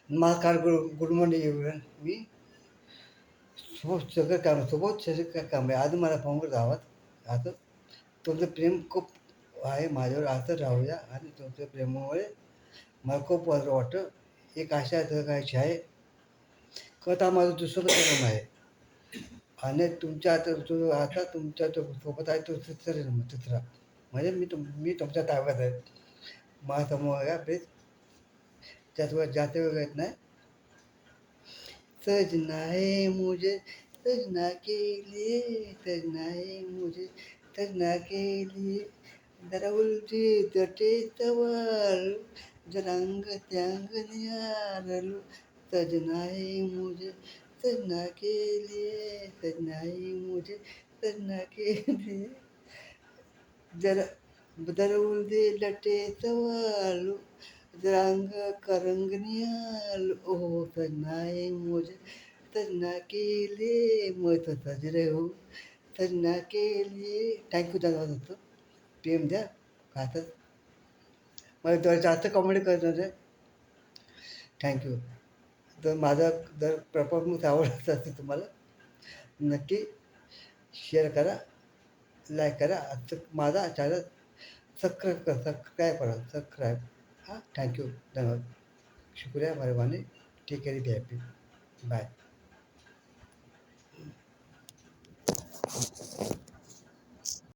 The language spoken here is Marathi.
नमस्कार, गुड मॉर्निंग एव्हरीवन. मी सोबत सगळं काम आहे. आज मला फोनवर जावं आता तुमचं प्रेम खूप आहे माझ्यावर, असं राहूया. आणि तुमच्या प्रेमामुळे मला खूप बरं वाटतं. एक आशा जगायची आहे. कथा माझं दुसरं प्रेम आहे. आणि तुमच्या आता तुमच्या सोबत आहे तो तिसरा म्हणजे मी तुमच्या ताब्यात आहे. मला समोर या प्लीज. त्याचवर जास्त वेळ येत नाही. सजना है मुझे सजना के लिए, सजना है मुझे सजना के लिए, जरा उलटी तटे सवाल, जरा अंग त्यांग निहारलो. सजना है मुझे सजना के लिए, सजना है मुझे सजना के लिए, जरा जरा उलटी लटे सवाल, रंग करंगनी आलो. ओ सजना है मुझे सजना के लिए, मैं तो सज रहे हो सजना के लिए. थँक्यू. धन्यवाद होतं. प्रेम द्या. का तर मला जर जास्त कॉमेडी करत आहे. थँक्यू. तर माझा जर परफॉर्मन्स आवडत असेल तुम्हाला, नक्की शेअर करा, लाईक करा. माझा चॅनल सबस्क्राईब करा. हां, थँक्यू. धन्यवाद. शुक्रिया, मेहरबानी. Take care, be happy. Bye.